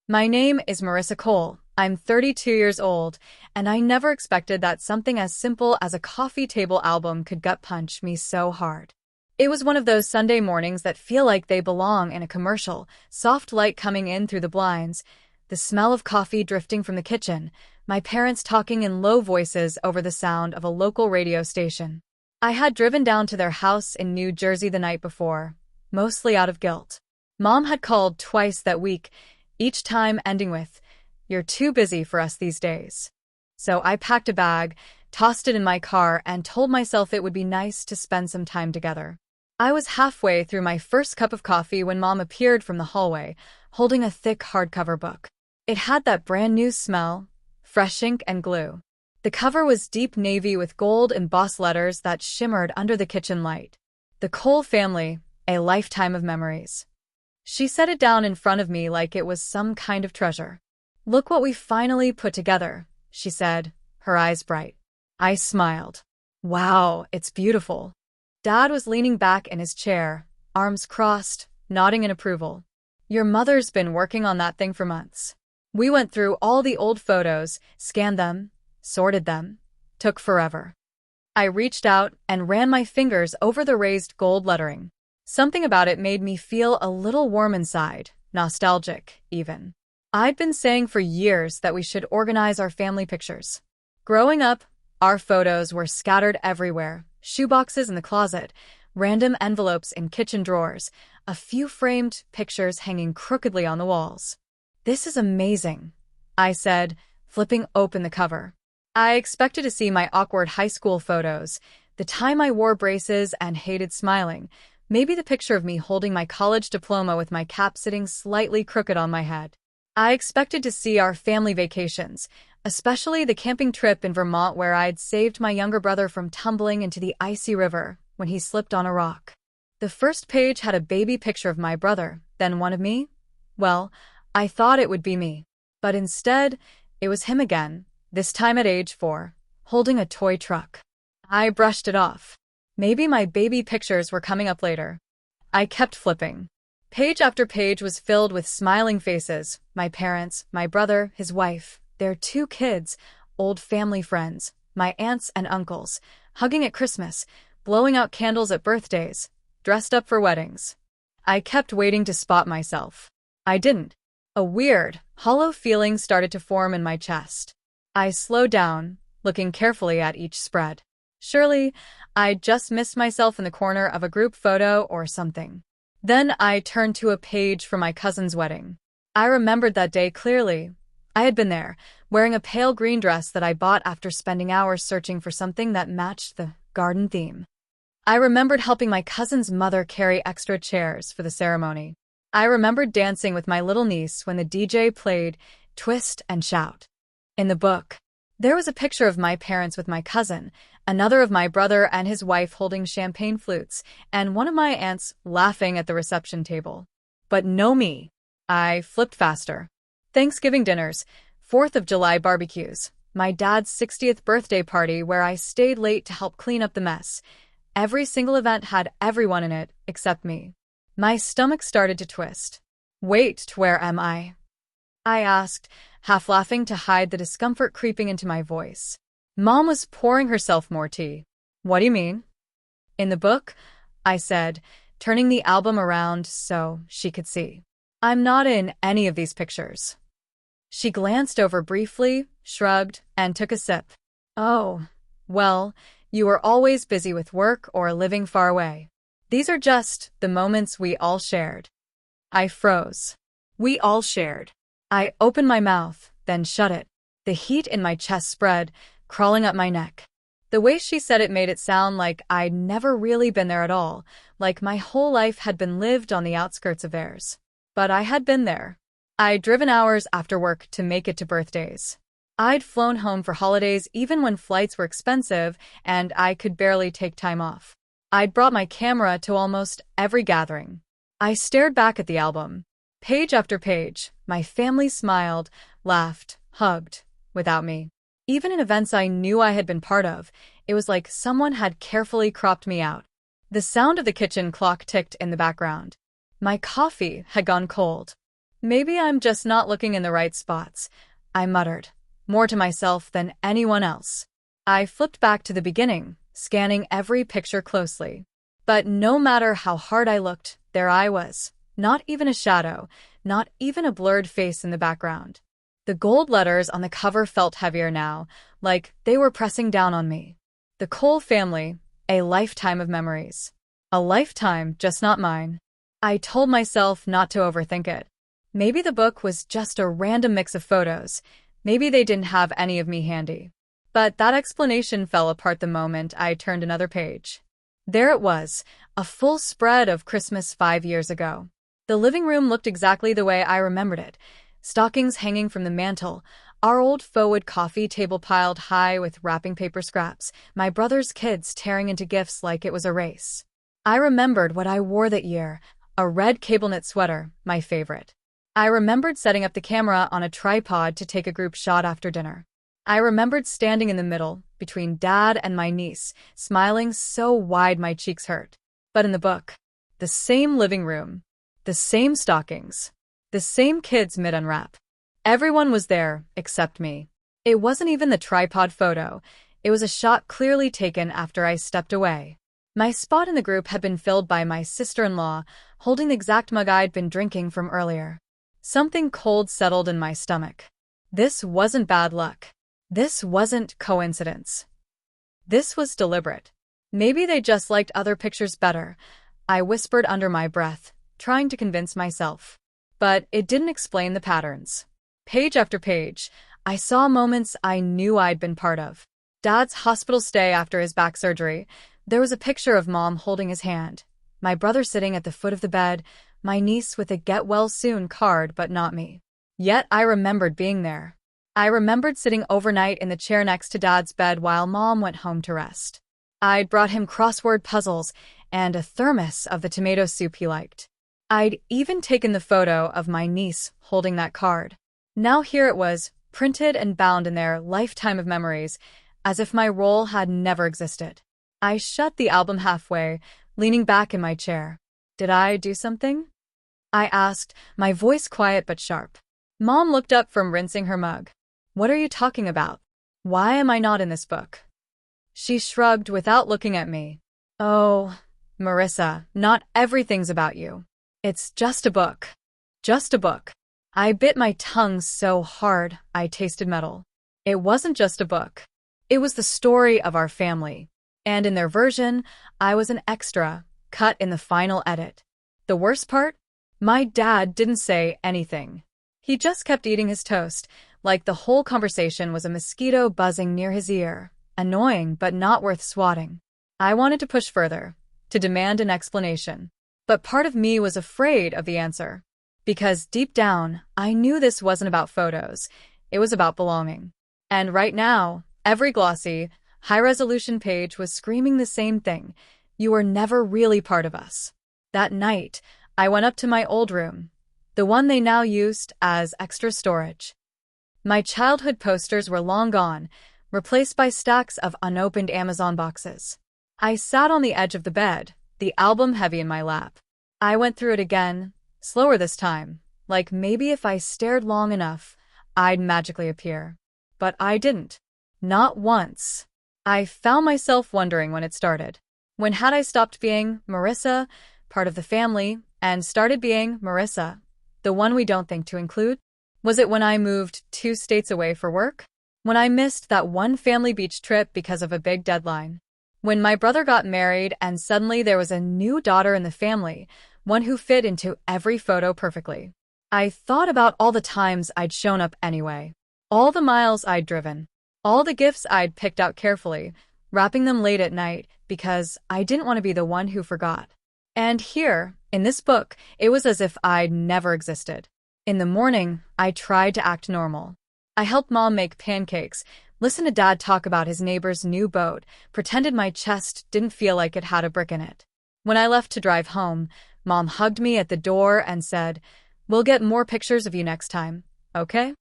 My name is Marissa Cole. I'm 32 years old, and I never expected that something as simple as a coffee table album could gut punch me so hard. It was one of those Sunday mornings that feel like they belong in a commercial, soft light coming in through the blinds, the smell of coffee drifting from the kitchen, my parents talking in low voices over the sound of a local radio station. I had driven down to their house in New Jersey the night before, mostly out of guilt. Mom had called twice that week, each time ending with, "You're too busy for us these days." So I packed a bag, tossed it in my car, and told myself it would be nice to spend some time together. I was halfway through my first cup of coffee when Mom appeared from the hallway, holding a thick hardcover book. It had that brand new smell, fresh ink and glue. The cover was deep navy with gold embossed letters that shimmered under the kitchen light. The Cole Family, a lifetime of memories. She set it down in front of me like it was some kind of treasure. "Look what we finally put together," she said, her eyes bright. I smiled. "Wow, it's beautiful." Dad was leaning back in his chair, arms crossed, nodding in approval. "Your mother's been working on that thing for months. We went through all the old photos, scanned them, sorted them. Took forever." I reached out and ran my fingers over the raised gold lettering. Something about it made me feel a little warm inside, nostalgic, even. I'd been saying for years that we should organize our family pictures. Growing up, our photos were scattered everywhere, shoeboxes in the closet, random envelopes in kitchen drawers, a few framed pictures hanging crookedly on the walls. "This is amazing," I said, flipping open the cover. I expected to see my awkward high school photos, the time I wore braces and hated smiling, maybe the picture of me holding my college diploma with my cap sitting slightly crooked on my head. I expected to see our family vacations, especially the camping trip in Vermont where I'd saved my younger brother from tumbling into the icy river when he slipped on a rock. The first page had a baby picture of my brother, then one of me. Well, I thought it would be me. But instead, it was him again, this time at age 4, holding a toy truck. I brushed it off. Maybe my baby pictures were coming up later. I kept flipping. Page after page was filled with smiling faces, my parents, my brother, his wife, their 2 kids, old family friends, my aunts and uncles, hugging at Christmas, blowing out candles at birthdays, dressed up for weddings. I kept waiting to spot myself. I didn't. A weird, hollow feeling started to form in my chest. I slowed down, looking carefully at each spread. Surely, I'd just missed myself in the corner of a group photo or something. Then I turned to a page from my cousin's wedding. I remembered that day clearly. I had been there, wearing a pale green dress that I bought after spending hours searching for something that matched the garden theme. I remembered helping my cousin's mother carry extra chairs for the ceremony. I remembered dancing with my little niece when the DJ played Twist and Shout. In the book, there was a picture of my parents with my cousin, another of my brother and his wife holding champagne flutes, and one of my aunts laughing at the reception table. But no me. I flipped faster. Thanksgiving dinners, 4th of July barbecues, my dad's 60th birthday party where I stayed late to help clean up the mess. Every single event had everyone in it except me. My stomach started to twist. "Wait, where am I?" I asked, half laughing to hide the discomfort creeping into my voice. Mom was pouring herself more tea. "What do you mean?" "In the book," I said, turning the album around so she could see. "I'm not in any of these pictures." She glanced over briefly, shrugged, and took a sip. "Oh, well, you were always busy with work or living far away. These are just the moments we all shared." I froze. We all shared. I opened my mouth, then shut it. The heat in my chest spread, crawling up my neck. The way she said it made it sound like I'd never really been there at all, like my whole life had been lived on the outskirts of theirs. But I had been there. I'd driven hours after work to make it to birthdays. I'd flown home for holidays even when flights were expensive and I could barely take time off. I'd brought my camera to almost every gathering. I stared back at the album. Page after page, my family smiled, laughed, hugged, without me. Even in events I knew I had been part of, it was like someone had carefully cropped me out. The sound of the kitchen clock ticked in the background. My coffee had gone cold. Maybe I'm just not looking in the right spots, I muttered, more to myself than anyone else. I flipped back to the beginning, scanning every picture closely. But no matter how hard I looked, there I was. Not even a shadow, not even a blurred face in the background. The gold letters on the cover felt heavier now, like they were pressing down on me. The Cole family, a lifetime of memories. A lifetime, just not mine. I told myself not to overthink it. Maybe the book was just a random mix of photos. Maybe they didn't have any of me handy. But that explanation fell apart the moment I turned another page. There it was, a full spread of Christmas 5 years ago. The living room looked exactly the way I remembered it. Stockings hanging from the mantel, our old forward coffee table piled high with wrapping paper scraps, my brother's kids tearing into gifts like it was a race. I remembered what I wore that year, a red cable knit sweater, my favorite. I remembered setting up the camera on a tripod to take a group shot after dinner. I remembered standing in the middle, between Dad and my niece, smiling so wide my cheeks hurt. But in the book, the same living room, the same stockings, the same kids mid-unwrap. Everyone was there, except me. It wasn't even the tripod photo. It was a shot clearly taken after I stepped away. My spot in the group had been filled by my sister-in-law, holding the exact mug I'd been drinking from earlier. Something cold settled in my stomach. This wasn't bad luck. This wasn't coincidence. This was deliberate. Maybe they just liked other pictures better, I whispered under my breath, trying to convince myself. But it didn't explain the patterns. Page after page, I saw moments I knew I'd been part of. Dad's hospital stay after his back surgery. There was a picture of Mom holding his hand. My brother sitting at the foot of the bed, my niece with a get-well-soon card, but not me. Yet I remembered being there. I remembered sitting overnight in the chair next to Dad's bed while Mom went home to rest. I'd brought him crossword puzzles and a thermos of the tomato soup he liked. I'd even taken the photo of my niece holding that card. Now here it was, printed and bound in their lifetime of memories, as if my role had never existed. I shut the album halfway, leaning back in my chair. Did I do something? I asked, my voice quiet but sharp. Mom looked up from rinsing her mug. What are you talking about? Why am I not in this book? She shrugged without looking at me. Oh, Marissa, not everything's about you. It's just a book. Just a book. I bit my tongue so hard I tasted metal. It wasn't just a book. It was the story of our family. And in their version, I was an extra, cut in the final edit. The worst part? My dad didn't say anything. He just kept eating his toast, like the whole conversation was a mosquito buzzing near his ear. Annoying, but not worth swatting. I wanted to push further, to demand an explanation. But part of me was afraid of the answer. Because deep down, I knew this wasn't about photos. It was about belonging. And right now, every glossy, high-resolution page was screaming the same thing. You were never really part of us. That night, I went up to my old room, the one they now used as extra storage. My childhood posters were long gone, replaced by stacks of unopened Amazon boxes. I sat on the edge of the bed, the album heavy in my lap. I went through it again, slower this time, like maybe if I stared long enough, I'd magically appear. But I didn't. Not once. I found myself wondering when it started. When had I stopped being Marissa, part of the family, and started being Marissa, the one we don't think to include? Was it when I moved 2 states away for work? When I missed that one family beach trip because of a big deadline? When my brother got married and suddenly there was a new daughter in the family, one who fit into every photo perfectly? I thought about all the times I'd shown up anyway. All the miles I'd driven. All the gifts I'd picked out carefully, wrapping them late at night because I didn't want to be the one who forgot. And here, in this book, it was as if I'd never existed. In the morning, I tried to act normal. I helped Mom make pancakes, listened to Dad talk about his neighbor's new boat, pretended my chest didn't feel like it had a brick in it. When I left to drive home, Mom hugged me at the door and said, "We'll get more pictures of you next time, okay?"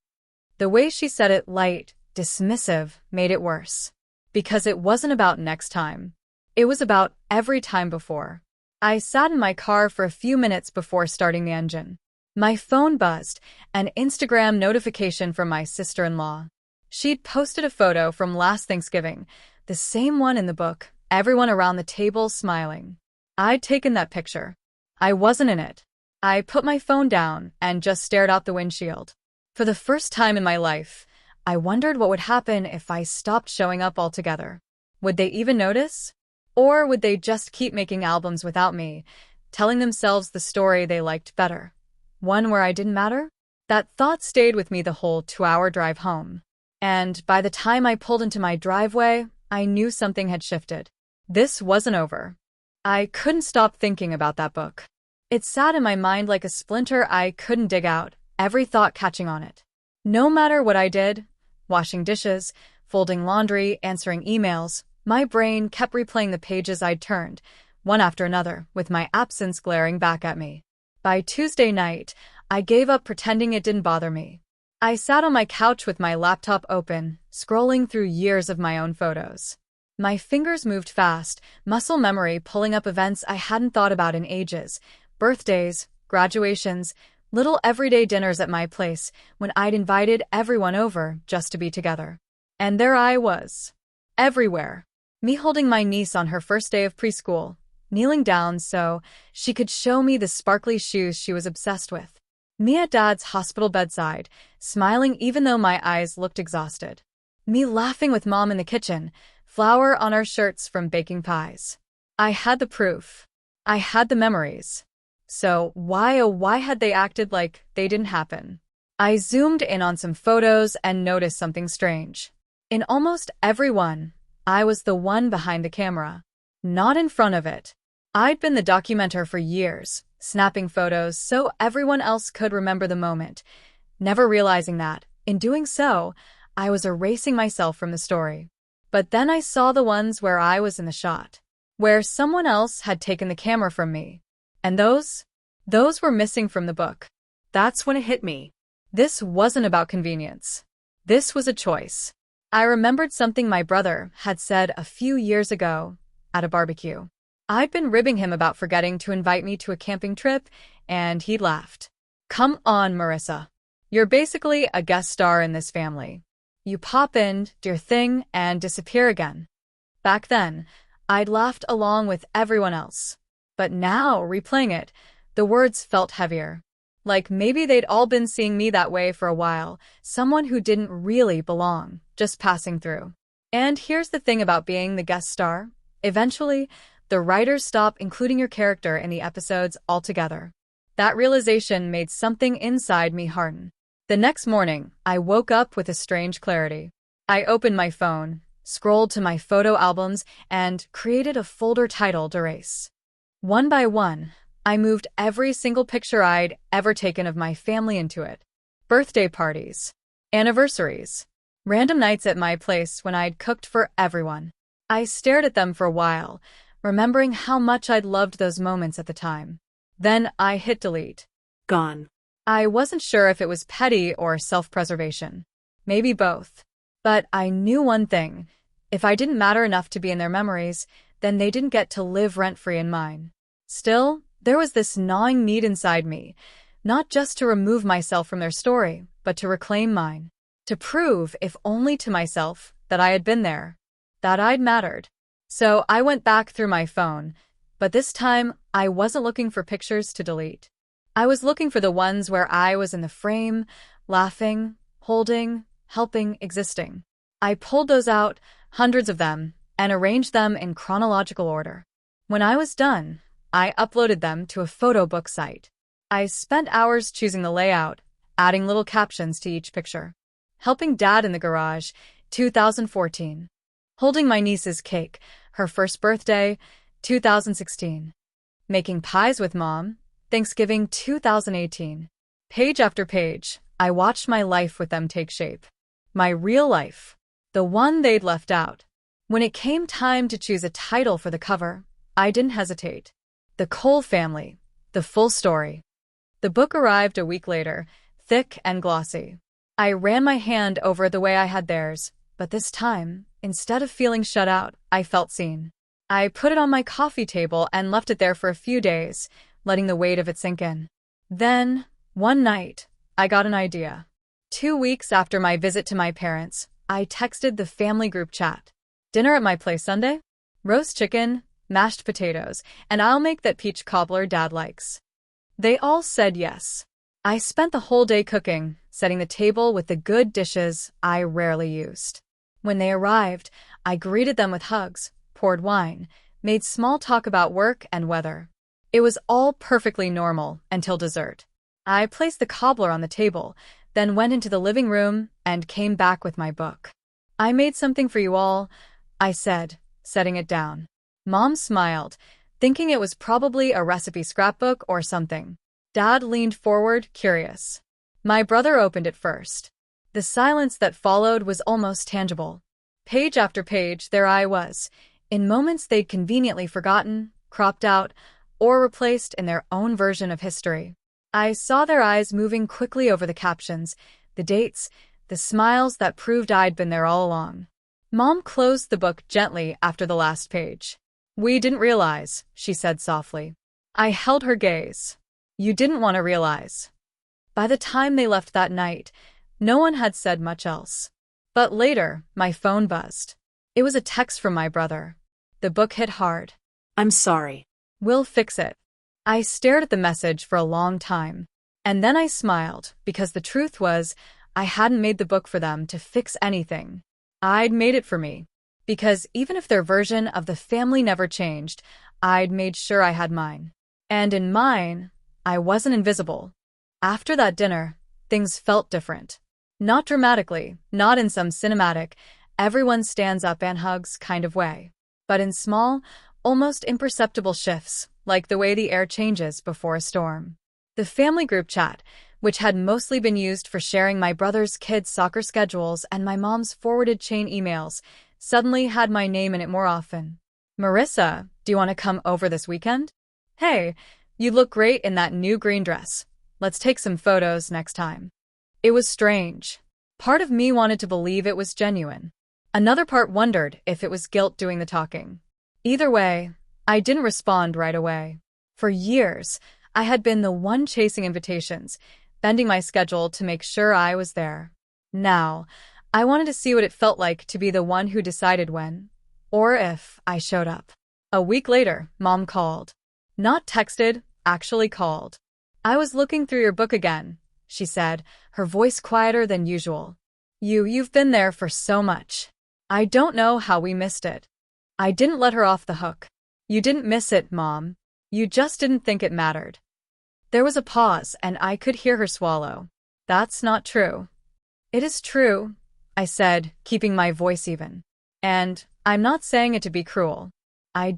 The way she said it, light, dismissive, made it worse. Because it wasn't about next time. It was about every time before. I sat in my car for a few minutes before starting the engine. My phone buzzed, an Instagram notification from my sister-in-law. She'd posted a photo from last Thanksgiving, the same one in the book, everyone around the table smiling. I'd taken that picture. I wasn't in it. I put my phone down and just stared out the windshield. For the first time in my life, I wondered what would happen if I stopped showing up altogether. Would they even notice? Or would they just keep making albums without me, telling themselves the story they liked better? One where I didn't matter? That thought stayed with me the whole 2-hour drive home. And by the time I pulled into my driveway, I knew something had shifted. This wasn't over. I couldn't stop thinking about that book. It sat in my mind like a splinter I couldn't dig out, every thought catching on it. No matter what I did, washing dishes, folding laundry, answering emails, my brain kept replaying the pages I'd turned, one after another, with my absence glaring back at me. By Tuesday night, I gave up pretending it didn't bother me. I sat on my couch with my laptop open, scrolling through years of my own photos. My fingers moved fast, muscle memory pulling up events I hadn't thought about in ages, birthdays, graduations, little everyday dinners at my place when I'd invited everyone over just to be together. And there I was. Everywhere. Me holding my niece on her first day of preschool, kneeling down so she could show me the sparkly shoes she was obsessed with. Me at Dad's hospital bedside, smiling even though my eyes looked exhausted. Me laughing with Mom in the kitchen, flour on our shirts from baking pies. I had the proof. I had the memories. So why had they acted like they didn't happen? I zoomed in on some photos and noticed something strange. In almost every one, I was the one behind the camera, not in front of it. I'd been the documenter for years, snapping photos so everyone else could remember the moment, never realizing that, in doing so, I was erasing myself from the story. But then I saw the ones where I was in the shot, where someone else had taken the camera from me. And those were missing from the book. That's when it hit me. This wasn't about convenience. This was a choice. I remembered something my brother had said a few years ago at a barbecue. I'd been ribbing him about forgetting to invite me to a camping trip, and he'd laughed. "Come on, Marissa. You're basically a guest star in this family. You pop in, do your thing, and disappear again." Back then, I'd laughed along with everyone else. But now, replaying it, the words felt heavier. Like maybe they'd all been seeing me that way for a while, someone who didn't really belong, just passing through. And here's the thing about being the guest star. Eventually, the writers stop including your character in the episodes altogether. That realization made something inside me harden. The next morning, I woke up with a strange clarity. I opened my phone, scrolled to my photo albums, and created a folder titled Erase. One by one, I moved every single picture I'd ever taken of my family into it. Birthday parties, anniversaries, random nights at my place when I'd cooked for everyone. I stared at them for a while, remembering how much I'd loved those moments at the time. Then I hit delete. Gone. I wasn't sure if it was petty or self-preservation. Maybe both. But I knew one thing. If I didn't matter enough to be in their memories, then they didn't get to live rent-free in mine. Still, there was this gnawing need inside me, not just to remove myself from their story, but to reclaim mine. To prove, if only to myself, that I had been there, that I'd mattered. So I went back through my phone, but this time I wasn't looking for pictures to delete. I was looking for the ones where I was in the frame, laughing, holding, helping, existing. I pulled those out, hundreds of them, and arranged them in chronological order. When I was done, I uploaded them to a photo book site. I spent hours choosing the layout, adding little captions to each picture. Helping Dad in the garage, 2014. Holding my niece's cake, her first birthday, 2016. Making pies with Mom, Thanksgiving 2018. Page after page, I watched my life with them take shape. My real life. The one they'd left out. When it came time to choose a title for the cover, I didn't hesitate. The Cole Family. The full story. The book arrived a week later, thick and glossy. I ran my hand over the way I had theirs, but this time, instead of feeling shut out, I felt seen. I put it on my coffee table and left it there for a few days, letting the weight of it sink in. Then, One night, I got an idea. 2 weeks after my visit to my parents, I texted the family group chat. Dinner at my place Sunday? Roast chicken, mashed potatoes, and I'll make that peach cobbler Dad likes. They all said yes. I spent the whole day cooking, setting the table with the good dishes I rarely used. When they arrived, I greeted them with hugs, poured wine, made small talk about work and weather. It was all perfectly normal until dessert. I placed the cobbler on the table, then went into the living room and came back with my book. I made something for you all, I said, setting it down. Mom smiled, thinking it was probably a recipe scrapbook or something. Dad leaned forward, curious. My brother opened it first. The silence that followed was almost tangible. Page after page, there I was, in moments they'd conveniently forgotten, cropped out, or replaced in their own version of history. I saw their eyes moving quickly over the captions, the dates, the smiles that proved I'd been there all along. Mom closed the book gently after the last page. We didn't realize, she said softly. I held her gaze. You didn't want to realize. By the time they left that night, no one had said much else. But later, my phone buzzed. It was a text from my brother. The book hit hard. I'm sorry. We'll fix it. I stared at the message for a long time. And then I smiled, because the truth was, I hadn't made the book for them to fix anything. I'd made it for me. Because even if their version of the family never changed, I'd made sure I had mine. And in mine, I wasn't invisible. After that dinner, things felt different. Not dramatically, not in some cinematic, everyone stands up and hugs kind of way. But in small, almost imperceptible shifts, like the way the air changes before a storm. The family group chat, which had mostly been used for sharing my brother's kids' soccer schedules and my mom's forwarded chain emails, suddenly had my name in it more often. Marissa, do you want to come over this weekend? Hey, you look great in that new green dress. Let's take some photos next time. It was strange. Part of me wanted to believe it was genuine. Another part wondered if it was guilt doing the talking. Either way, I didn't respond right away. For years, I had been the one chasing invitations, bending my schedule to make sure I was there. Now, I wanted to see what it felt like to be the one who decided when, or if, I showed up. A week later, Mom called. Not texted, actually called. I was looking through your book again, she said, her voice quieter than usual. You've been there for so much. I don't know how we missed it. I didn't let her off the hook. You didn't miss it, Mom. You just didn't think it mattered. There was a pause, and I could hear her swallow. That's not true. It is true, I said, keeping my voice even. And I'm not saying it to be cruel. I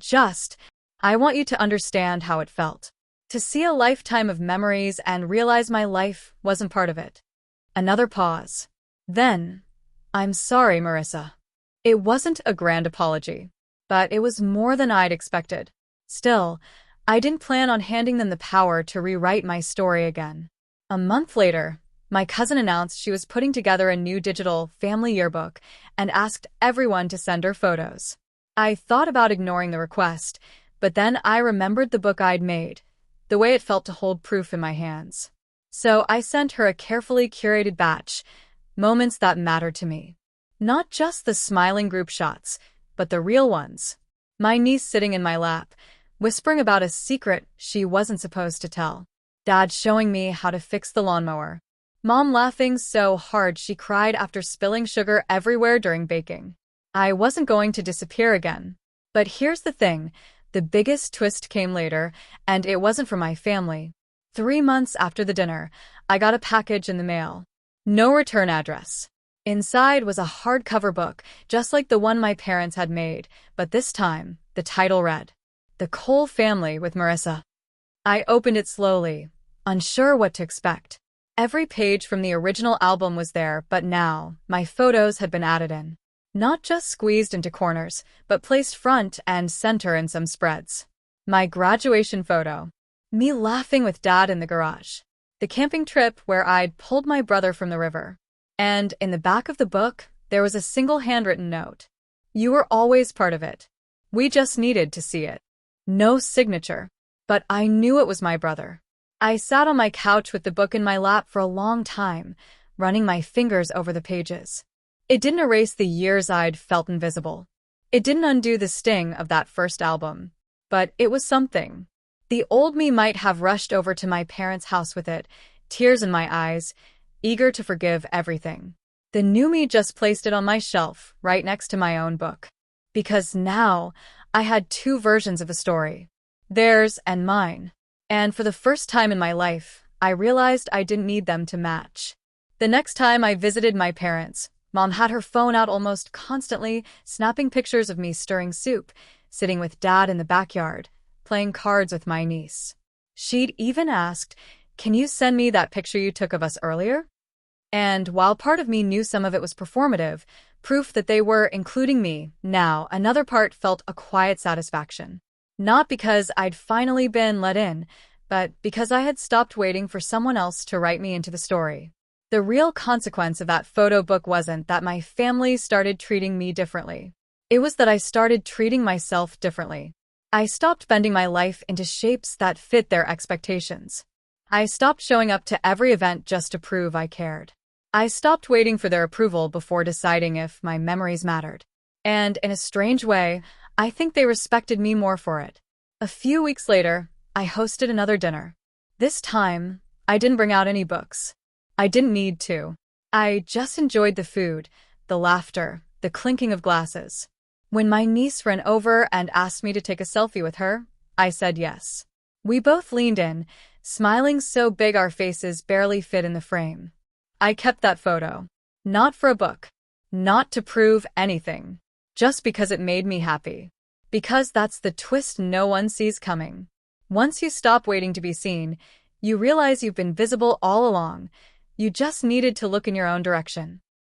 want you to understand how it felt. To see a lifetime of memories and realize my life wasn't part of it. Another pause. Then, I'm sorry, Marissa. It wasn't a grand apology, but it was more than I'd expected. Still, I didn't plan on handing them the power to rewrite my story again. A month later, my cousin announced she was putting together a new digital family yearbook and asked everyone to send her photos. I thought about ignoring the request, but then I remembered the book I'd made, the way it felt to hold proof in my hands. So I sent her a carefully curated batch, moments that mattered to me. Not just the smiling group shots, but the real ones. My niece sitting in my lap, whispering about a secret she wasn't supposed to tell. Dad showing me how to fix the lawnmower. Mom laughing so hard she cried after spilling sugar everywhere during baking. I wasn't going to disappear again. But here's the thing, the biggest twist came later, and it wasn't from my family. 3 months after the dinner, I got a package in the mail. No return address. Inside was a hardcover book, just like the one my parents had made, but this time, the title read, The Cole Family with Marissa. I opened it slowly, unsure what to expect. Every page from the original album was there, but now, my photos had been added in. Not just squeezed into corners, but placed front and center in some spreads. My graduation photo. Me laughing with Dad in the garage. The camping trip where I'd pulled my brother from the river. And in the back of the book, there was a single handwritten note. You were always part of it. We just needed to see it. No signature. But I knew it was my brother. I sat on my couch with the book in my lap for a long time, running my fingers over the pages. It didn't erase the years I'd felt invisible. It didn't undo the sting of that first album. But it was something. The old me might have rushed over to my parents' house with it, tears in my eyes, eager to forgive everything. The new me just placed it on my shelf, right next to my own book. Because now, I had two versions of a story. Theirs and mine. And for the first time in my life, I realized I didn't need them to match. The next time I visited my parents, Mom had her phone out almost constantly, snapping pictures of me stirring soup, sitting with Dad in the backyard, playing cards with my niece. She'd even asked, "Can you send me that picture you took of us earlier?" And while part of me knew some of it was performative, proof that they were including me, now another part felt a quiet satisfaction. Not because I'd finally been let in, but because I had stopped waiting for someone else to write me into the story. The real consequence of that photo book wasn't that my family started treating me differently. It was that I started treating myself differently. I stopped bending my life into shapes that fit their expectations. I stopped showing up to every event just to prove I cared. I stopped waiting for their approval before deciding if my memories mattered. And in a strange way, I think they respected me more for it. A few weeks later, I hosted another dinner. This time, I didn't bring out any books. I didn't need to. I just enjoyed the food, the laughter, the clinking of glasses. When my niece ran over and asked me to take a selfie with her, I said yes. We both leaned in, smiling so big our faces barely fit in the frame. I kept that photo. Not for a book. Not to prove anything. Just because it made me happy. Because that's the twist no one sees coming. Once you stop waiting to be seen, you realize you've been visible all along. You just needed to look in your own direction.